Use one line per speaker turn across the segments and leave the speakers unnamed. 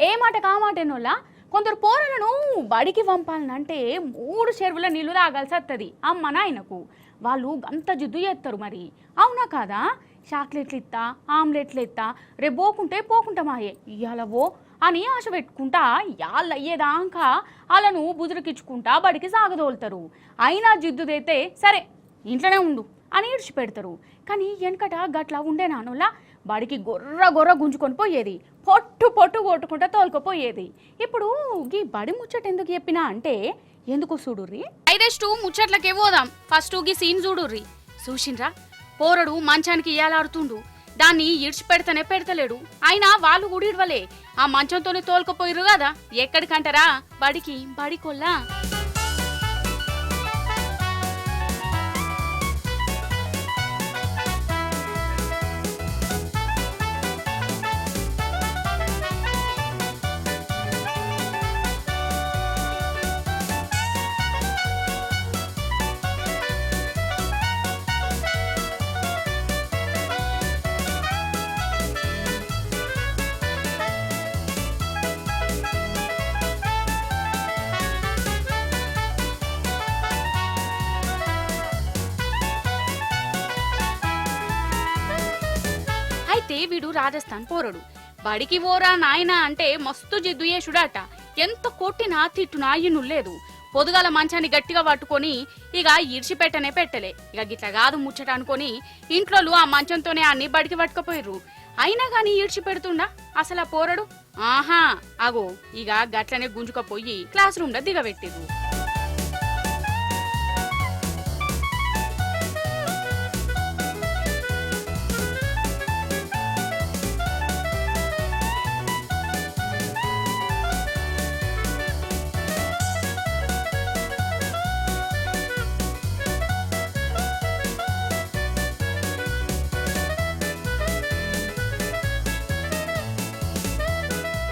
ఏ మాట కామాటేనోళ్ళ కొందరు పోరలను బడికి పంపాలనంటే 3 చెరువుల నీళ్లు తాగాల్సి వస్తుంది అమ్మ నాయనకు. వాళ్ళు అంత జిద్దు చేస్తారు మరి. అవునా కాదా? చాక్లెట్లు ఇస్తా, ఆమ్లెట్లు ఇస్తా, రేపు పోకుంటే మాయే ఇయ్యాలవో అని ఆశ పెట్టుకుంటా యాళ్ళు అయ్యేదాకా వాళ్ళను బుదురుకిచ్చుకుంటా బడికి సాగదోలుతారు. అయినా జిద్దుదైతే సరే ఇంట్లోనే ఉండు అని ఇడిచిపెడతారు. కానీ వెనకట గట్లా ఉండే నానులా బడికి గొర్ర గుంజుకొని పోయేది, పొట్టు కొట్టుకుంటా తోలుకపోయేది. ఇప్పుడు ఈ బడి ముచ్చట ఎందుకు చెప్పినా అంటే ఎందుకు చూడుర్రి. ఐదెస్ట్ ముచ్చట్లకే పోదాం. ఫస్ట్ గీ సీన్ చూడుర్రి. చూసిండ్రా, పోరడు మంచానికి ఇయ్యాలాడుతుండు, దాన్ని ఇడిచిపెడతానే పెడతలేడు. అయినా వాళ్ళు కూడా ఇడవలే, ఆ మంచంతోనే తోలుకపోయిర్రు కదా. ఎక్కడికంటారా? బడికొల్లా. అయితే వీడు రాజస్థాన్ పోరడు. బడికి ఓరా నాయనా అంటే మస్తు జిద్దు చేసుడాట. ఎంత కొట్టినా తిట్టునా ఇనులేదు. పొదుగాల మంచాన్ని గట్టిగా పట్టుకొని ఇక ఇడిచిపెట్టనే పెట్టలే. ఇక గిట్లా కాదు ముచ్చట అనుకొని ఇంట్లో ఆ మంచంతోనే అన్ని బడికి పట్టుకపోయిర్రు. అయినా గాని ఇడిచిపెడుతుండా అసలు ఆ పోరడు? ఆహా అగో ఇక గట్లనే గుంజుకపోయి క్లాస్ రూమ్ లో దిగబెట్టిర్రు.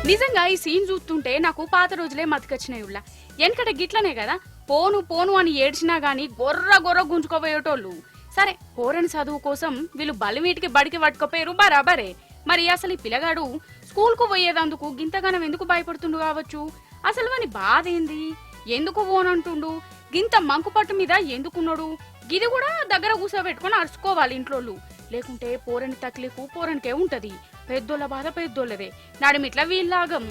నిజంగా ఈ సీన్ చూస్తుంటే నాకు పాత రోజులే మతికొచ్చినాయి. ఉళ్ళ వెనకట గిట్లనే కదా, పోను అని ఏడ్చినా గాని గొర్ర గుంజుకోపోయేటోళ్ళు. సరే పోరని చదువు కోసం వీళ్ళు బలిమీటికి బడికి పట్టుకపోయారు బరాబరే. మరి అసలు ఈ పిల్లగాడు స్కూల్ కు పోయేదందుకు గింతగానం ఎందుకు భయపడుతుండు కావచ్చు? అసలు వాని బాధ ఏంది? ఎందుకు పోనంటుండు? గింత మంకు పట్టు మీద ఎందుకున్నాడు? గిది కూడా దగ్గర కూర్చోబెట్టుకుని అరుచుకోవాలి ఇంట్లోళ్ళు. లేకుంటే పోరని తక్లీఫ్ పోరనికే ఉంటది. పెద్దోళ్ళ బాధ పెద్దోళ్ళదే. నడిమిట్లా వీళ్ళాగం.